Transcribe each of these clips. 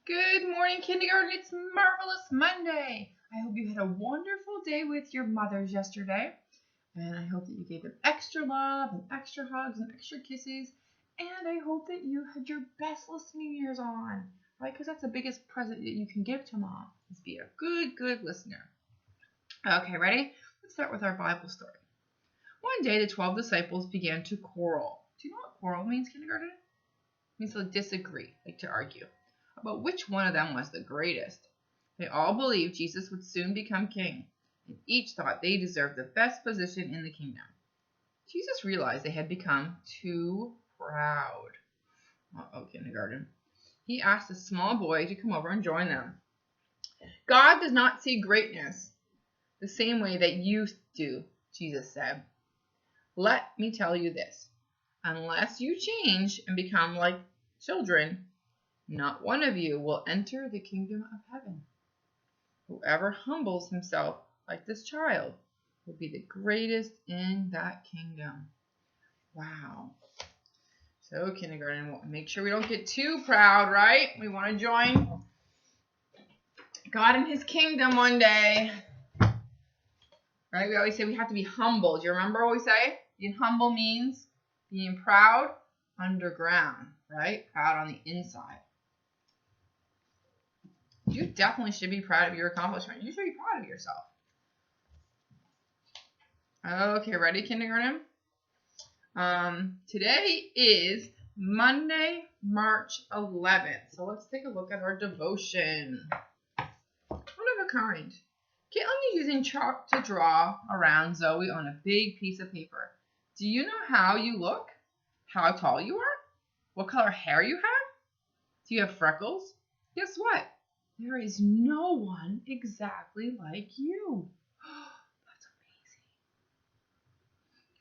Good morning, kindergarten. It's Marvelous Monday. I hope you had a wonderful day with your mothers yesterday. And I hope that you gave them extra love and extra hugs and extra kisses. And I hope that you had your best listening ears on, right? Because that's the biggest present that you can give to mom, is be a good listener. Okay, ready? Let's start with our Bible story. One day, the 12 disciples began to quarrel. Do you know what quarrel means, kindergarten? It means to disagree, like to argue about which one of them was the greatest. They all believed Jesus would soon become king, and each thought they deserved the best position in the kingdom. Jesus realized they had become too proud. Uh-oh, kindergarten. He asked a small boy to come over and join them. God does not see greatness the same way that you do, Jesus said. Let me tell you this. Unless you change and become like children, not one of you will enter the kingdom of heaven. Whoever humbles himself like this child will be the greatest in that kingdom. Wow. So, kindergarten, make sure we don't get too proud, right? We want to join God in his kingdom one day. Right? We always say we have to be humble. Do you remember what we say? Being humble means being proud underground, right? Proud on the inside. You definitely should be proud of your accomplishment. You should be proud of yourself. Okay, ready, kindergarten? Today is Monday, March 11th. So let's take a look at our devotion. One of a kind. Caitlin is using chalk to draw around Zoe on a big piece of paper. Do you know how you look? How tall you are? What color hair you have? Do you have freckles? Guess what? There is no one exactly like you. That's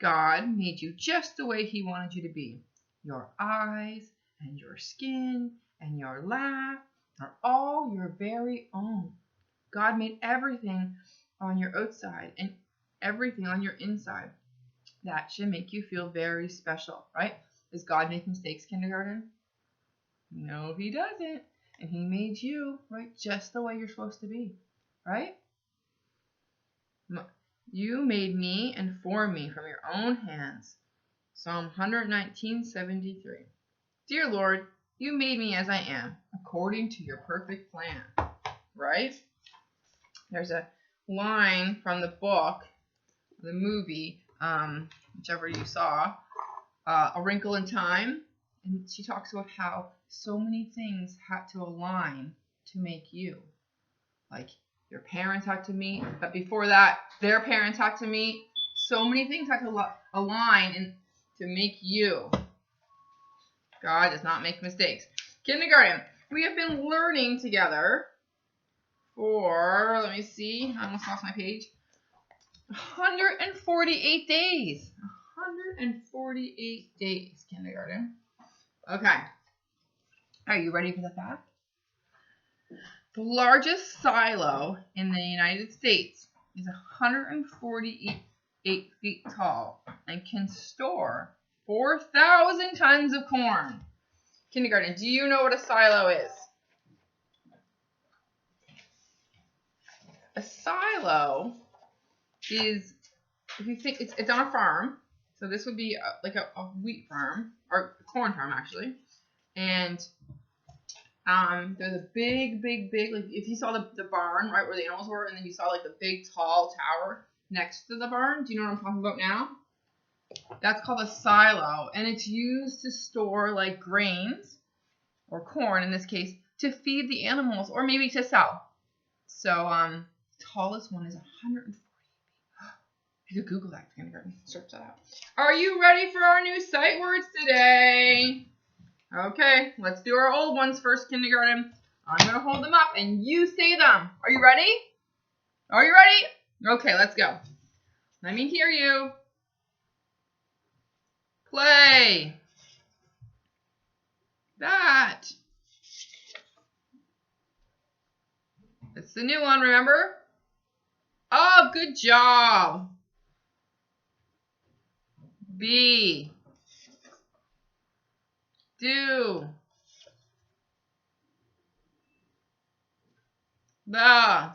amazing. God made you just the way he wanted you to be. Your eyes and your skin and your laugh are all your very own. God made everything on your outside and everything on your inside. That should make you feel very special, right? Does God make mistakes, kindergarten? No, he doesn't. And he made you, right, just the way you're supposed to be, right? You made me and formed me from your own hands. Psalm 119:73. Dear Lord, you made me as I am, according to your perfect plan, right? There's a line from the book, the movie, whichever you saw, A Wrinkle in Time, and she talks about how so many things had to align to make you. Like your parents had to meet, but before that, their parents had to meet. So many things had to align and to make you. God does not make mistakes. Kindergarten, we have been learning together for, let me see, I almost lost my page, 148 days. 148 days, kindergarten. Okay. Are you ready for the fact? The largest silo in the United States is 148 feet tall and can store 4,000 tons of corn. Kindergarten, do you know what a silo is? A silo is, if you think, it's on a farm. So this would be like a wheat farm, or a corn farm actually. And there's a big, like if you saw the barn, right, where the animals were, and then you saw like the big tall tower next to the barn. Do you know what I'm talking about now? That's called a silo, and it's used to store like grains or corn in this case to feed the animals or maybe to sell. So tallest one is 140 feet. You could Google that, kindergarten. Search that out. Are you ready for our new sight words today? Okay, let's do our old ones first, kindergarten. I'm going to hold them up and you say them. Are you ready? Are you ready? Okay, let's go. Let me hear you. Play. That. It's the new one, remember? Oh, good job. Be. Do. the,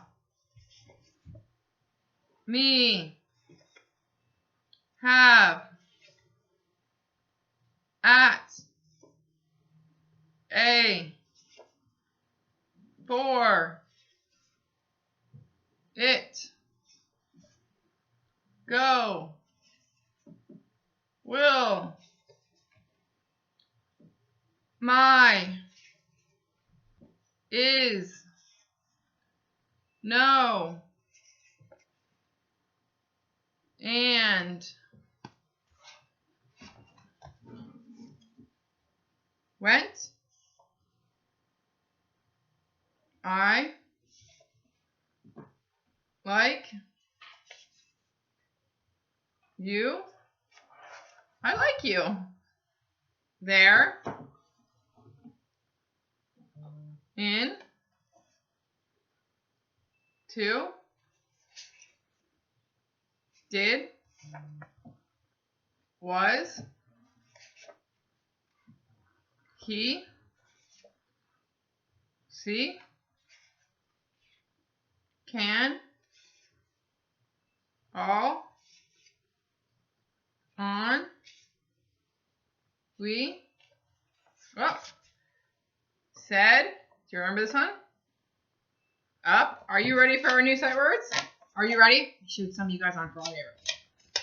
me, have, at, a, for, it, go, will, my, is, no, and, went, I, like, you, I like you, there, in, to, did, was, he, see, can, all, on, we, oh, said, do you remember this one? Up. Are you ready for our new sight words? Are you ready? I showed some of you guys on Friday.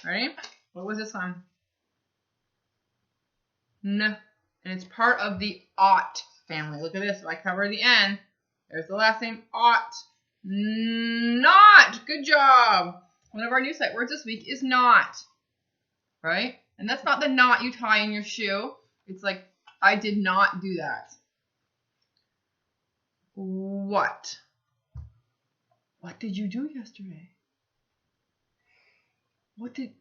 Ready? What was this one? N. And it's part of the ought family. Look at this. If I cover the N, there's the last name ought. Not. Good job. One of our new sight words this week is not. Right? And that's not the knot you tie in your shoe. It's like, I did not do that. What? What did you do yesterday? What did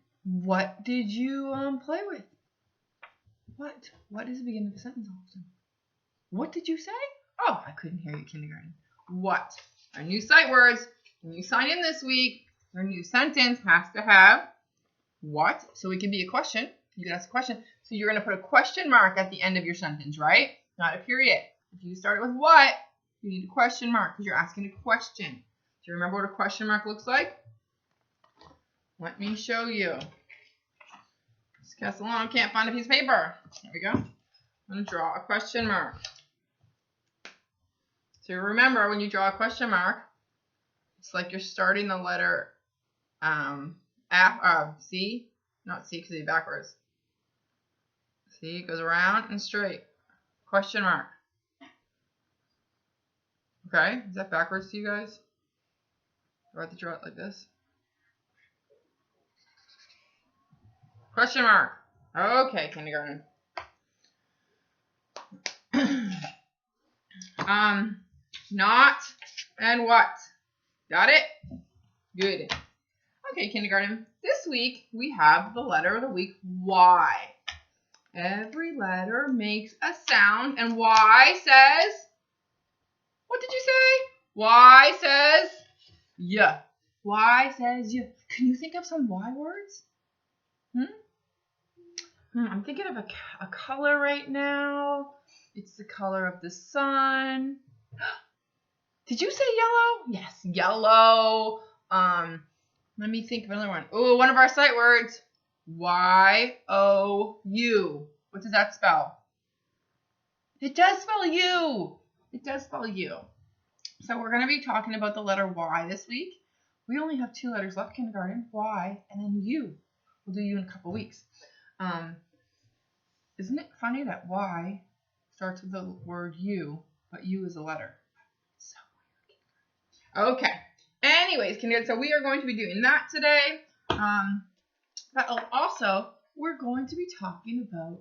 you play with? What? What is the beginning of the sentence often? What did you say? Oh, I couldn't hear you, kindergarten. What? Our new sight words. When you sign in this week, our new sentence has to have what? So it can be a question. You can ask a question. So you're going to put a question mark at the end of your sentence, right? Not a period. If you start it with what, you need a question mark because you're asking a question. Do you remember what a question mark looks like? Let me show you. Mrs. Castellano can't find a piece of paper. There we go. I'm going to draw a question mark. So remember, when you draw a question mark, it's like you're starting the letter C. Not C because it's backwards. See, it goes around and straight. Question mark. Okay, is that backwards to you guys? Do I have to draw it like this? Question mark. Okay, kindergarten. Not and what? Got it? Good. Okay, kindergarten. This week we have the letter of the week, Y. Every letter makes a sound, and Y says, what did you say? Y says, yeah. Y says, yeah. Can you think of some Y words? I'm thinking of a color right now. It's the color of the sun. Did you say yellow? Yes, yellow. Let me think of another one. Oh, one of our sight words. Y-O-U. What does that spell? It does spell you. It does spell you. So we're going to be talking about the letter Y this week. We only have 2 letters left, kindergarten. Y and then U. We'll do U in a couple weeks. Isn't it funny that Y starts with the word U, but U is a letter? So weird. Okay. Anyways, kindergarten, so we are going to be doing that today. But also, we're going to be talking about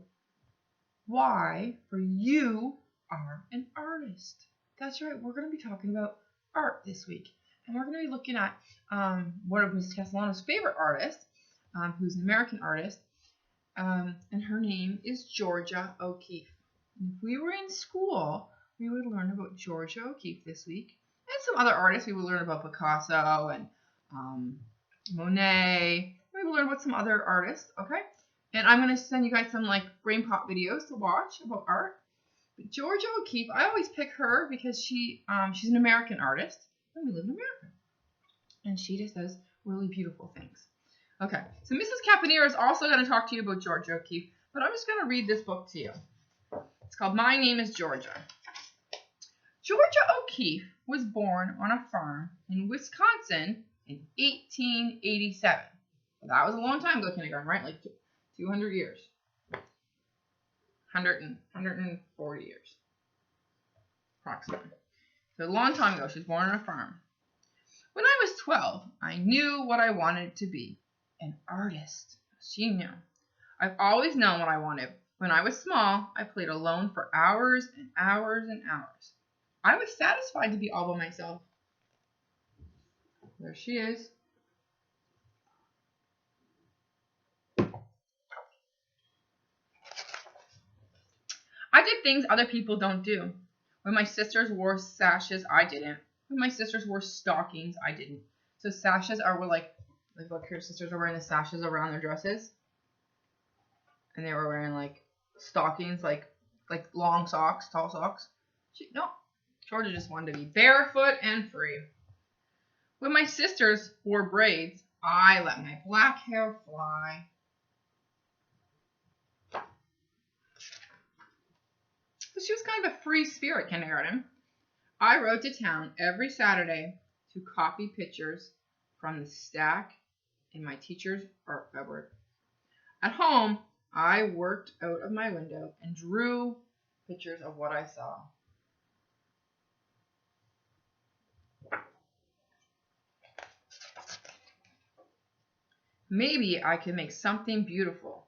why for you are an artist. That's right. We're going to be talking about art this week. And we're going to be looking at one of Mrs. Castellano's favorite artists, who's an American artist. And her name is Georgia O'Keeffe. And if we were in school, we would learn about Georgia O'Keeffe this week. And some other artists. We would learn about Picasso and Monet. We would learn about some other artists, okay? And I'm going to send you guys some like brain pop videos to watch about art. But Georgia O'Keeffe, I always pick her because she's an American artist. and we live in America. And she just does really beautiful things. Okay, so Mrs. Caponera is also going to talk to you about Georgia O'Keeffe, but I'm just going to read this book to you. It's called My Name is Georgia. Georgia O'Keeffe was born on a farm in Wisconsin in 1887. That was a long time ago, kindergarten, right? Like 200 years. 140 years, approximately. So a long time ago, she was born on a farm. When I was 12, I knew what I wanted to be, an artist. She knew. I've always known what I wanted. When I was small, I played alone for hours and hours and hours. I was satisfied to be all by myself. There she is. I did things other people don't do. When my sisters wore sashes, I didn't. When my sisters wore stockings, I didn't. So sashes are like look, her sisters were wearing the sashes around their dresses. And they were wearing like stockings, like long socks, tall socks. No, Georgia just wanted to be barefoot and free. When my sisters wore braids, I let my black hair fly. So she was kind of a free spirit, kindergarten. I rode to town every Saturday to copy pictures from the stack in my teacher's art cupboard. At home, I worked out of my window and drew pictures of what I saw. Maybe I could make something beautiful.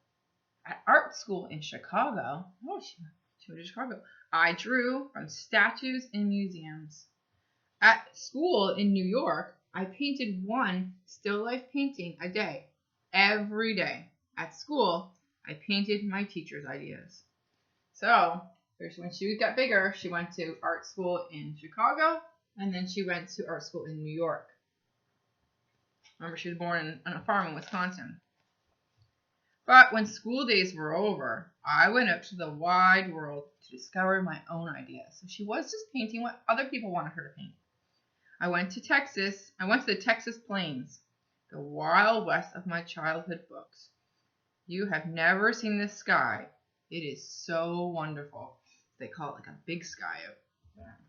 At art school in Chicago, she went to Chicago, I drew from statues in museums. At school in New York, I painted one still life painting a day, every day. At school, I painted my teacher's ideas. So, when she got bigger, she went to art school in Chicago, and then she went to art school in New York. Remember, she was born on a farm in Wisconsin. But when school days were over, I went out to the wide world to discover my own ideas. So she was just painting what other people wanted her to paint. I went to the Texas Plains, the wild west of my childhood books. You have never seen the sky. It is so wonderful. They call it like a big sky out there.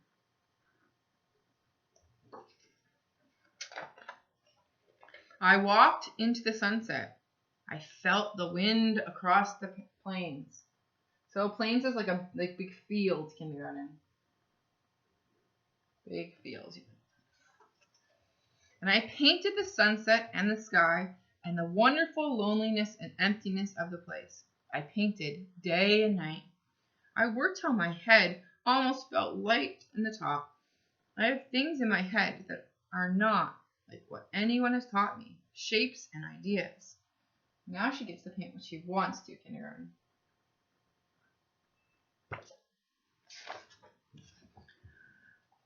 I walked into the sunset. I felt the wind across the plains. So plains is like big fields, kindergarten. Big fields. And I painted the sunset and the sky and the wonderful loneliness and emptiness of the place. I painted day and night. I worked till my head almost felt light in the top. I have things in my head that are not like what anyone has taught me, shapes and ideas. Now she gets to paint what she wants to, kindergarten.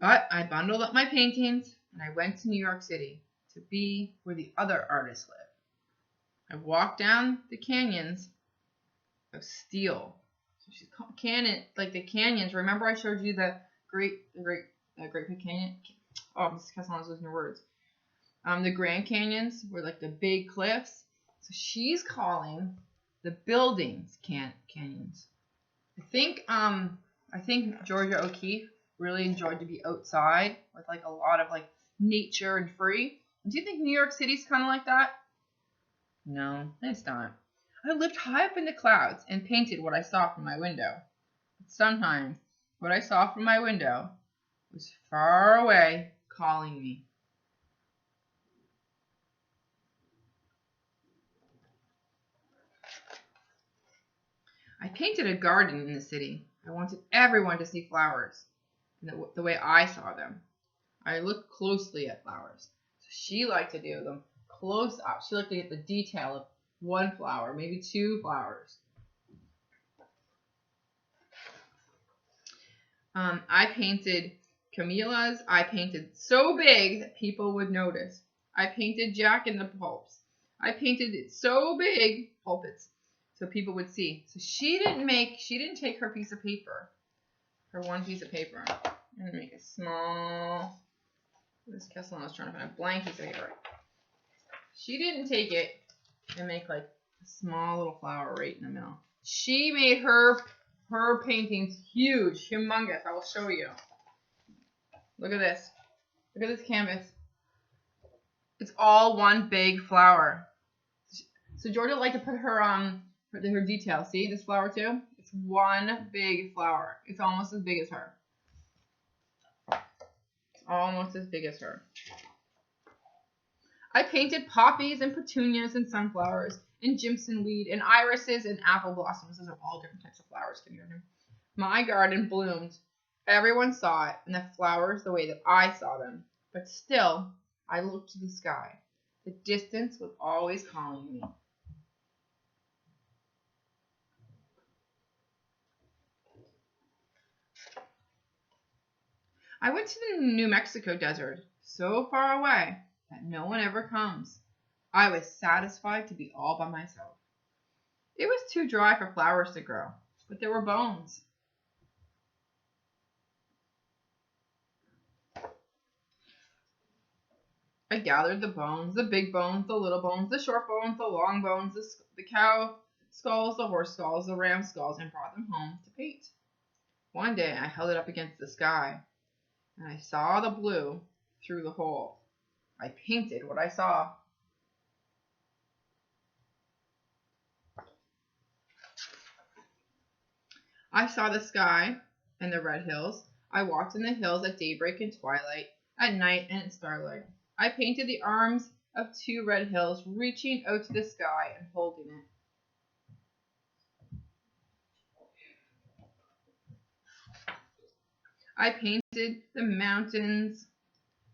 But I bundled up my paintings and I went to New York City to be where the other artists live. I walked down the canyons of steel. So she's like the canyons. Remember I showed you the Great Big Canyon? Oh, Mrs. Castellano's losing her words. The Grand Canyons were like the big cliffs. So she's calling the buildings canyons. I think Georgia O'Keeffe really enjoyed to be outside with like a lot of like nature and free. Do you think New York City's kind of like that? No, it's not. I lived high up in the clouds and painted what I saw from my window. But sometimes what I saw from my window was far away calling me. I painted a garden in the city. I wanted everyone to see flowers the way I saw them. I looked closely at flowers. So she liked to do them close up. She liked to get the detail of one flower, maybe two flowers. I painted camellias. I painted so big that people would notice. I painted Jack in the pulps. I painted it so big, pulpits, so people would see. So she didn't take her piece of paper, her one piece of paper, and make a small Mrs. Castellano's trying to find a blanket paper. She didn't take it and make like a small little flower right in the middle. She made her paintings huge, humongous. I will show you. Look at this. Look at this canvas. It's all one big flower. So Georgia liked to put her detail. See this flower too? It's one big flower. It's almost as big as her. It's almost as big as her. I painted poppies and petunias and sunflowers and jimson weed and irises and apple blossoms. Those are all different types of flowers. My garden bloomed. Everyone saw it and the flowers the way that I saw them. But still, I looked to the sky. The distance was always calling me. I went to the New Mexico desert, so far away that no one ever comes. I was satisfied to be all by myself. It was too dry for flowers to grow, but there were bones. I gathered the bones, the big bones, the little bones, the short bones, the long bones, the cow skulls, the horse skulls, the ram skulls, and brought them home to paint. One day I held it up against the sky, and I saw the blue through the hole. I painted what I saw. I saw the sky and the red hills. I walked in the hills at daybreak and twilight, at night and at starlight. I painted the arms of two red hills reaching out to the sky and holding it. I painted the mountains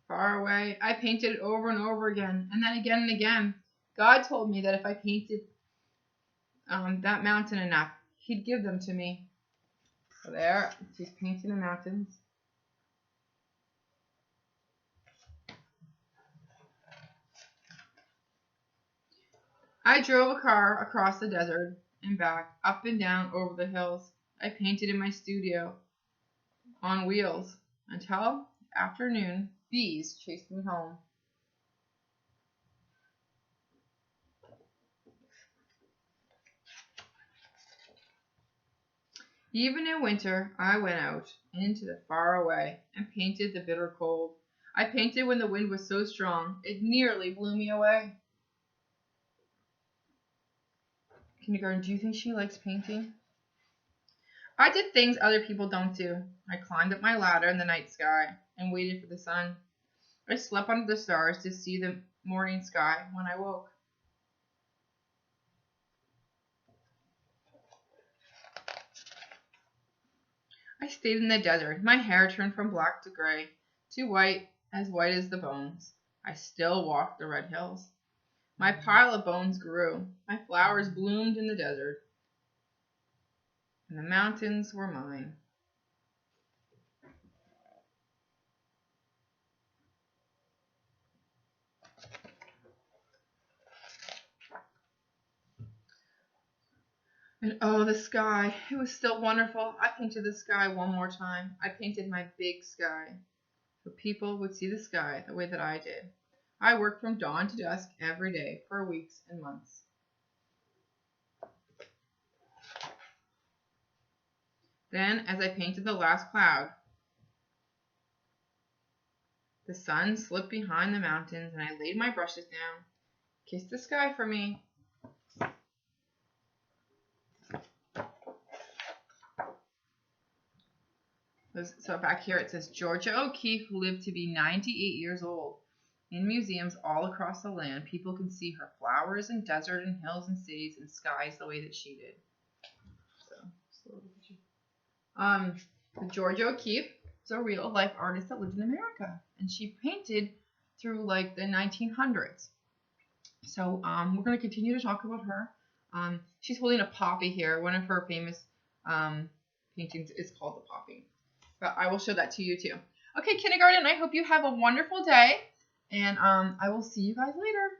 far away. I painted it over and over again, and then again and again. God told me that if I painted that mountain enough, He'd give them to me. So there, she's painting the mountains. I drove a car across the desert and back, up and down over the hills. I painted in my studio on wheels until afternoon bees chased me home. Even in winter, I went out into the far away and painted the bitter cold. I painted when the wind was so strong, it nearly blew me away. Kindergarten, do you think she likes painting? I did things other people don't do. I climbed up my ladder in the night sky and waited for the sun. I slept under the stars to see the morning sky when I woke. I stayed in the desert. My hair turned from black to gray, to white as the bones. I still walked the red hills. My pile of bones grew. My flowers bloomed in the desert. And the mountains were mine. And oh, the sky. It was still wonderful. I painted the sky one more time. I painted my big sky so people would see the sky the way that I did. I worked from dawn to dusk every day for weeks and months. Then, as I painted the last cloud, the sun slipped behind the mountains and I laid my brushes down. Kissed the sky for me. So back here it says Georgia O'Keeffe lived to be 98 years old. In museums all across the land, people can see her flowers and desert and hills and cities and skies the way that she did. Georgia O'Keeffe is a real life artist that lived in America, and she painted through like the 1900s. So we're going to continue to talk about her. She's holding a poppy here. One of her famous paintings is called The Poppy. But I will show that to you too. Okay, kindergarten, I hope you have a wonderful day, and I will see you guys later.